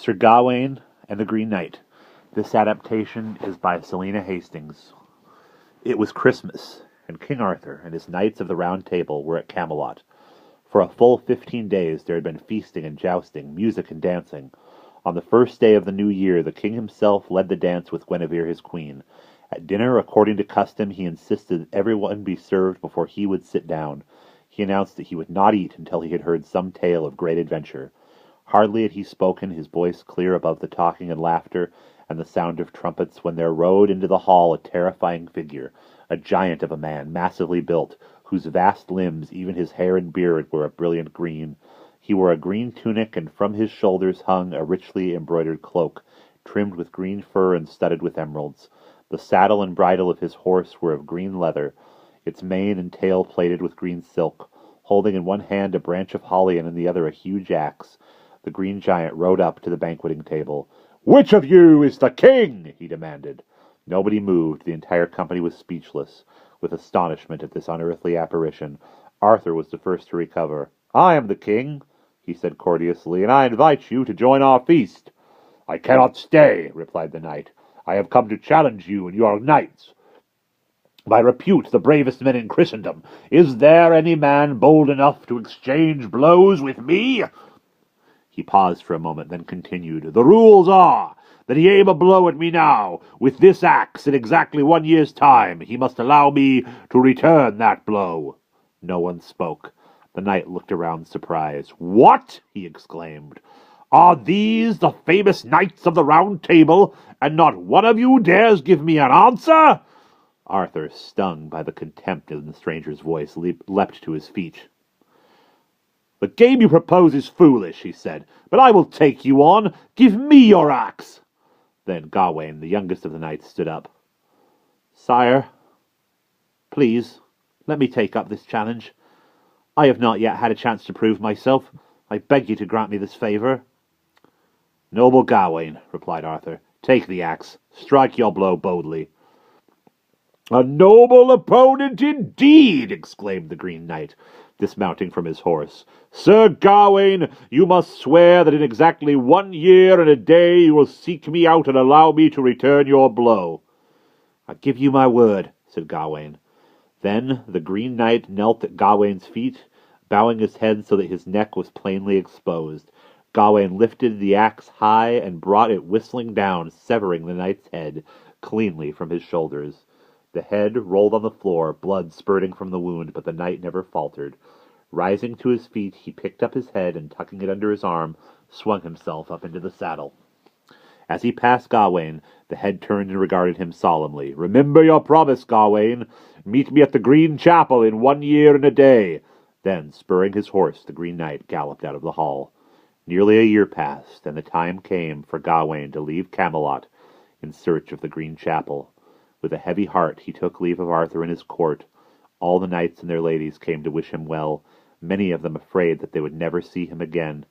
Sir Gawain and the Green Knight. This adaptation is by Selina Hastings. It was Christmas, and King Arthur and his knights of the Round Table were at Camelot. For a full 15 days there had been feasting and jousting, music and dancing. On the first day of the new year the king himself led the dance with Guinevere his queen. At dinner, according to custom, he insisted that everyone be served before he would sit down. He announced that he would not eat until he had heard some tale of great adventure. Hardly had he spoken, his voice clear above the talking and laughter and the sound of trumpets, when there rode into the hall a terrifying figure, a giant of a man, massively built, whose vast limbs, even his hair and beard, were a brilliant green. He wore a green tunic, and from his shoulders hung a richly embroidered cloak, trimmed with green fur and studded with emeralds. The saddle and bridle of his horse were of green leather, its mane and tail plated with green silk. Holding in one hand a branch of holly and in the other a huge axe, the green giant rode up to the banqueting table. "Which of you is the king?" he demanded. Nobody moved. The entire company was speechless with astonishment at this unearthly apparition. Arthur was the first to recover. "I am the king," he said courteously, "and I invite you to join our feast." "I cannot stay," replied the knight. "I have come to challenge you and your knights. By repute the bravest men in Christendom. Is there any man bold enough to exchange blows with me?" He paused for a moment, then continued, "The rules are that he aim a blow at me now, with this axe, in exactly 1 year's time. He must allow me to return that blow." No one spoke. The knight looked around surprised. "What?" he exclaimed. "Are these the famous knights of the Round Table, and not one of you dares give me an answer?" Arthur, stung by the contempt in the stranger's voice, leapt to his feet. "The game you propose is foolish," he said, "but I will take you on. Give me your axe." Then Gawain, the youngest of the knights, stood up. "Sire, please, let me take up this challenge. I have not yet had a chance to prove myself. I beg you to grant me this favour." "Noble Gawain," replied Arthur, "take the axe. Strike your blow boldly." "A noble opponent indeed!" exclaimed the Green Knight, dismounting from his horse. "Sir Gawain, you must swear that in exactly 1 year and a day you will seek me out and allow me to return your blow." "I give you my word," said Gawain. Then the Green Knight knelt at Gawain's feet, bowing his head so that his neck was plainly exposed. Gawain lifted the axe high and brought it whistling down, severing the knight's head cleanly from his shoulders. The head rolled on the floor, blood spurting from the wound, but the knight never faltered. Rising to his feet, he picked up his head and, tucking it under his arm, swung himself up into the saddle. As he passed Gawain, the head turned and regarded him solemnly. "Remember your promise, Gawain. Meet me at the Green Chapel in 1 year and a day." Then, spurring his horse, the Green Knight galloped out of the hall. Nearly a year passed, and the time came for Gawain to leave Camelot in search of the Green Chapel. With a heavy heart he took leave of Arthur and his court. All the knights and their ladies came to wish him well, many of them afraid that they would never see him again.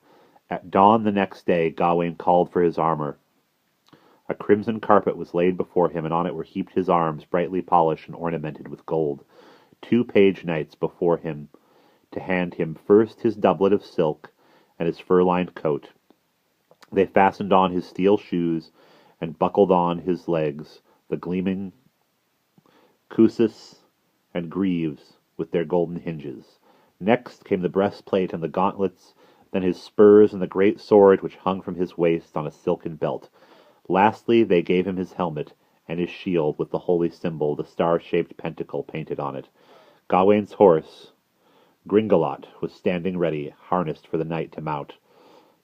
At dawn the next day Gawain called for his armor. A crimson carpet was laid before him, and on it were heaped his arms, brightly polished and ornamented with gold. 2 page knights before him, to hand him first his doublet of silk and his fur-lined coat. They fastened on his steel shoes and buckled on his legs the gleaming cuisses and greaves with their golden hinges. Next came the breastplate and the gauntlets, then his spurs and the great sword which hung from his waist on a silken belt. Lastly they gave him his helmet and his shield with the holy symbol, the star-shaped pentacle, painted on it. Gawain's horse, Gringelot, was standing ready, harnessed for the knight to mount.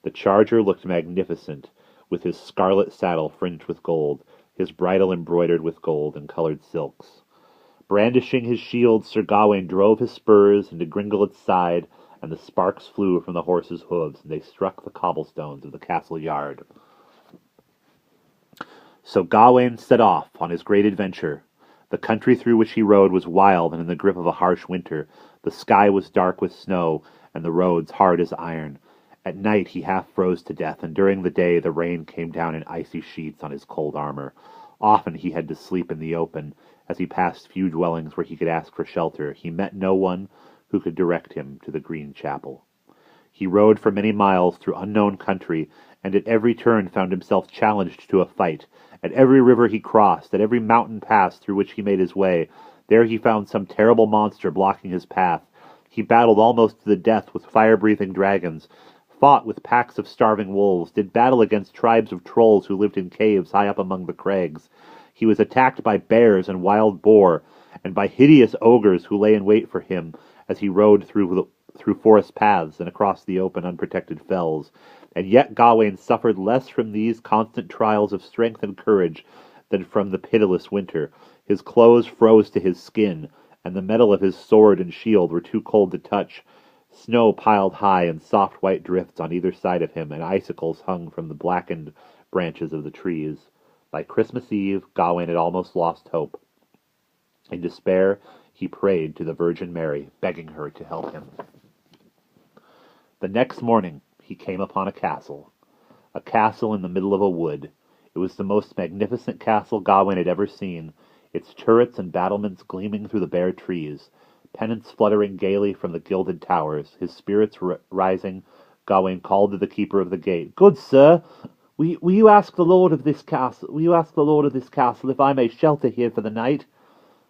The charger looked magnificent, with his scarlet saddle fringed with gold, his bridle embroidered with gold and colored silks. Brandishing his shield, Sir Gawain drove his spurs into Gringelot's side, and the sparks flew from the horse's hooves, and they struck the cobblestones of the castle yard. So Gawain set off on his great adventure. The country through which he rode was wild and in the grip of a harsh winter. The sky was dark with snow, and the roads hard as iron. At night he half froze to death, and during the day the rain came down in icy sheets on his cold armor. Often he had to sleep in the open. As he passed few dwellings where he could ask for shelter, he met no one who could direct him to the Green Chapel. He rode for many miles through unknown country, and at every turn found himself challenged to a fight. At every river he crossed, at every mountain pass through which he made his way, there he found some terrible monster blocking his path. He battled almost to the death with fire-breathing dragons, fought with packs of starving wolves, did battle against tribes of trolls who lived in caves high up among the crags. He was attacked by bears and wild boar, and by hideous ogres who lay in wait for him as he rode through forest paths and across the open, unprotected fells. And yet Gawain suffered less from these constant trials of strength and courage than from the pitiless winter. His clothes froze to his skin, and the metal of his sword and shield were too cold to touch. Snow piled high in soft white drifts on either side of him, and icicles hung from the blackened branches of the trees. By Christmas Eve, Gawain had almost lost hope. In despair, he prayed to the Virgin Mary, begging her to help him. The next morning, he came upon a castle in the middle of a wood. It was the most magnificent castle Gawain had ever seen, its turrets and battlements gleaming through the bare trees, pennants fluttering gaily from the gilded towers. His spirits rising, Gawain called to the keeper of the gate. "Good sir, will you ask the lord of this castle? Will you ask the lord of this castle if I may shelter here for the night?"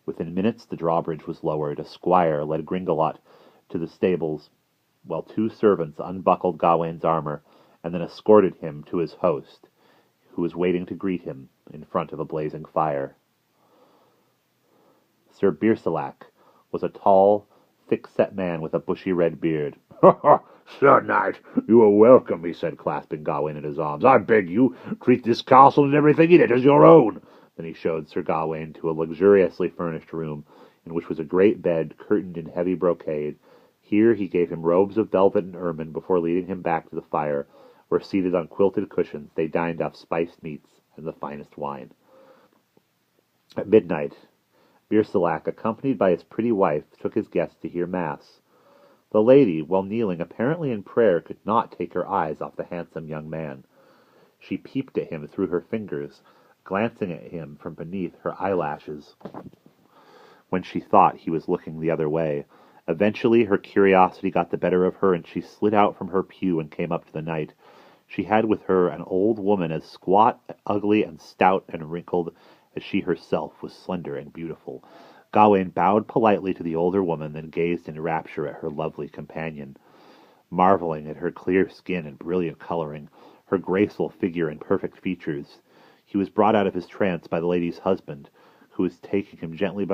Within minutes the drawbridge was lowered. A squire led Grindelot to the stables, while two servants unbuckled Gawain's armor, and then escorted him to his host, who was waiting to greet him in front of a blazing fire. Sir Beersalak was a tall, thick-set man with a bushy red beard. "Sir Knight, you are welcome," he said, clasping Gawain in his arms. "I beg you, treat this castle and everything in it as your own." Then he showed Sir Gawain to a luxuriously furnished room, in which was a great bed curtained in heavy brocade. Here he gave him robes of velvet and ermine before leading him back to the fire, where, seated on quilted cushions, they dined off spiced meats and the finest wine. At midnight, Beersalak, accompanied by his pretty wife, took his guests to hear Mass. The lady, while kneeling apparently in prayer, could not take her eyes off the handsome young man. She peeped at him through her fingers, glancing at him from beneath her eyelashes when she thought he was looking the other way. Eventually her curiosity got the better of her, and she slid out from her pew and came up to the knight. She had with her an old woman as squat, ugly, and stout and wrinkled as she herself was slender and beautiful. Gawain bowed politely to the older woman, then gazed in rapture at her lovely companion, marveling at her clear skin and brilliant coloring, her graceful figure and perfect features. He was brought out of his trance by the lady's husband, who, taking him gently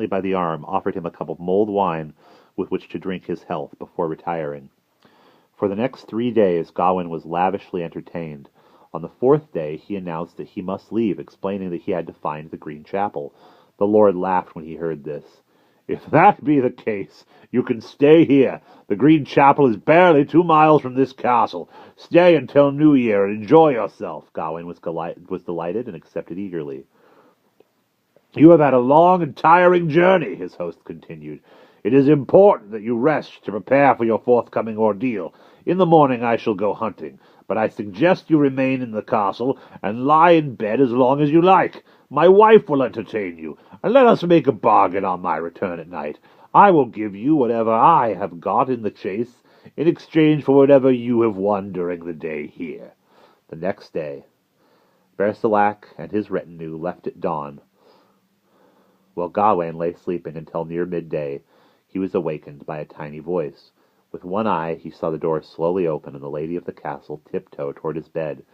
by the arm, offered him a cup of mulled wine with which to drink his health before retiring. For the next 3 days Gawain was lavishly entertained. On the 4th day he announced that he must leave, explaining that he had to find the Green Chapel. The Lord laughed when he heard this. "If that be the case, you can stay here. The Green Chapel is barely 2 miles from this castle. Stay until New Year and enjoy yourself." Gawain was delighted and accepted eagerly. "You have had a long and tiring journey," his host continued. "It is important that you rest to prepare for your forthcoming ordeal. In the morning I shall go hunting, but I suggest you remain in the castle and lie in bed as long as you like. My wife will entertain you, and let us make a bargain on my return at night. I will give you whatever I have got in the chase in exchange for whatever you have won during the day here." The next day, Beersalak and his retinue left at dawn. While Gawain lay sleeping until near midday, he was awakened by a tiny voice. With one eye he saw the door slowly open and the lady of the castle tiptoe toward his bed.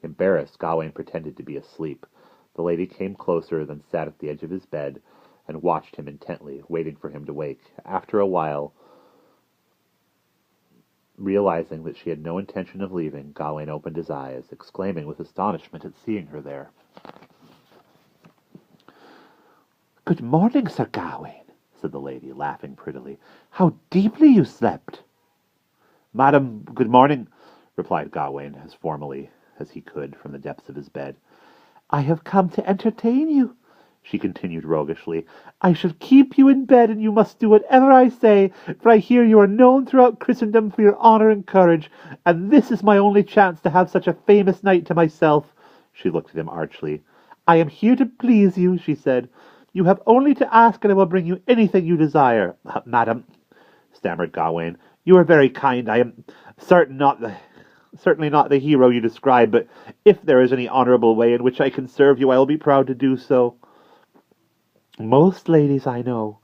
Embarrassed, Gawain pretended to be asleep. The lady came closer, then sat at the edge of his bed and watched him intently, waiting for him to wake. After a while, realizing that she had no intention of leaving, Gawain opened his eyes, exclaiming with astonishment at seeing her there. "Good morning, Sir Gawain," said the lady, laughing prettily. "How deeply you slept!" "Madam, good morning," replied Gawain, as formally as he could from the depths of his bed. "I have come to entertain you," she continued roguishly. "I shall keep you in bed, and you must do whatever I say, for I hear you are known throughout Christendom for your honor and courage, and this is my only chance to have such a famous night to myself." She looked at him archly. "I am here to please you," she said. "You have only to ask, and I will bring you anything you desire." "Madam," stammered Gawain, "you are very kind. I am certain not Certainly not the hero you describe, but if there is any honorable way in which I can serve you, I will be proud to do so. Most ladies I know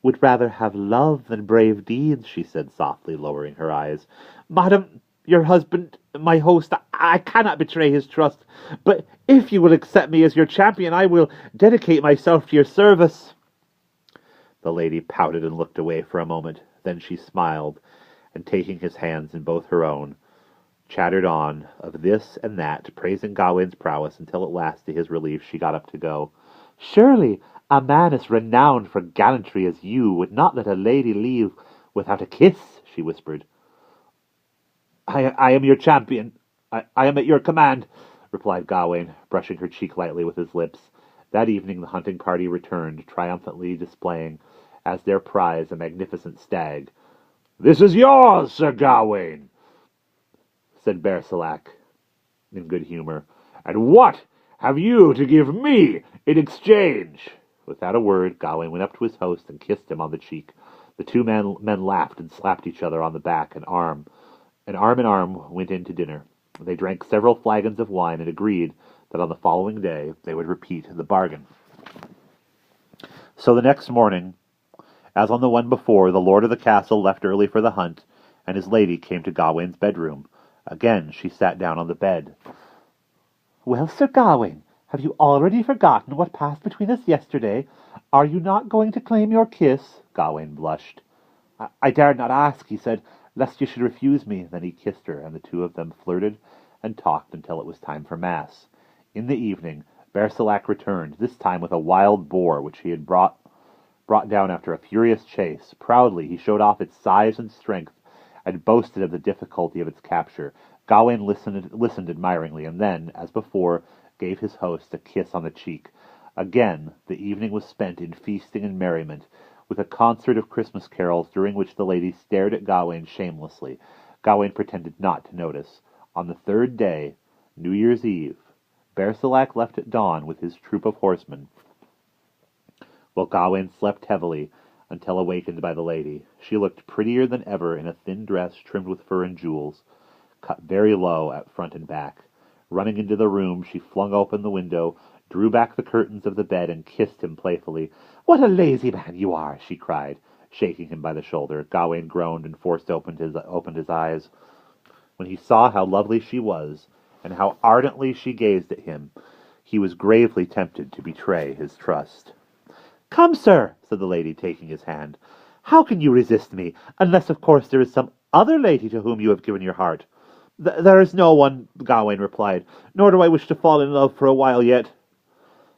would rather have love than brave deeds, she said softly, lowering her eyes. Madam, your husband, my host, I cannot betray his trust, but if you will accept me as your champion, I will dedicate myself to your service. The lady pouted and looked away for a moment. Then she smiled, and taking his hands in both her own, chattered on of this and that, praising Gawain's prowess, until at last, to his relief, she got up to go. Surely a man as renowned for gallantry as you would not let a lady leave without a kiss, she whispered. I am your champion. I am at your command, replied Gawain, brushing her cheek lightly with his lips. That evening the hunting party returned, triumphantly displaying as their prize a magnificent stag. This is yours, Sir Gawain, said Bersilac in good humour. And what have you to give me in exchange? Without a word, Gawain went up to his host and kissed him on the cheek. The two men laughed and slapped each other on the back, and arm in arm went in to dinner. They drank several flagons of wine and agreed that on the following day they would repeat the bargain. So the next morning, as on the one before, the lord of the castle left early for the hunt, and his lady came to Gawain's bedroom. Again she sat down on the bed. Well, Sir Gawain, have you already forgotten what passed between us yesterday? Are you not going to claim your kiss? Gawain blushed. I dared not ask, he said, lest you should refuse me. Then he kissed her, and the two of them flirted and talked until it was time for mass. In the evening, Bersilac returned, this time with a wild boar which he had brought down after a furious chase. Proudly he showed off its size and strength, and boasted of the difficulty of its capture. Gawain listened admiringly, and then, as before, gave his host a kiss on the cheek. Again the evening was spent in feasting and merriment, with a concert of Christmas carols, during which the lady stared at Gawain shamelessly. Gawain pretended not to notice. On the third day, New Year's Eve, Bersilac left at dawn with his troop of horsemen, while Gawain slept heavily until awakened by the lady. She looked prettier than ever in a thin dress trimmed with fur and jewels, cut very low at front and back. Running into the room, she flung open the window, drew back the curtains of the bed, and kissed him playfully. What a lazy man you are, she cried, shaking him by the shoulder. Gawain groaned and forced opened his eyes. When he saw how lovely she was, and how ardently she gazed at him, he was gravely tempted to betray his trust. Come, sir, said the lady, taking his hand. How can you resist me, unless, of course, there is some other lady to whom you have given your heart? There is no one, Gawain replied, nor do I wish to fall in love for a while yet.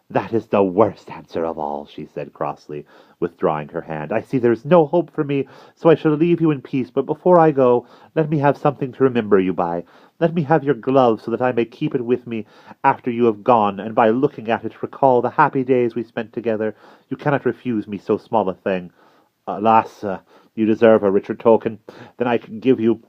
That is the worst answer of all, she said crossly, withdrawing her hand. I see there is no hope for me, so I shall leave you in peace. But before I go, let me have something to remember you by. Let me have your glove, so that I may keep it with me after you have gone, and by looking at it recall the happy days we spent together. You cannot refuse me so small a thing. Alas, you deserve a richer token than I can give you.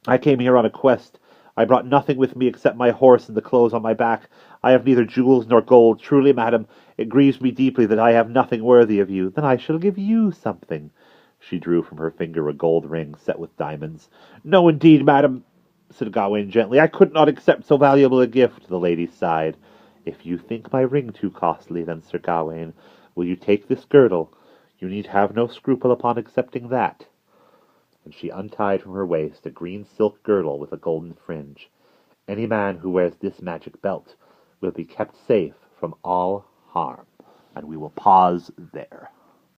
I came here on a quest. I brought nothing with me except my horse and the clothes on my back. I have neither jewels nor gold. Truly, madam, it grieves me deeply that I have nothing worthy of you. Then I shall give you something. She drew from her finger a gold ring set with diamonds. No, indeed, madam, said Gawain gently. I could not accept so valuable a gift. The lady sighed. If you think my ring too costly, then, Sir Gawain, will you take this girdle? You need have no scruple upon accepting that. And she untied from her waist a green silk girdle with a golden fringe. Any man who wears this magic belt will be kept safe from all harm. And we will pause there.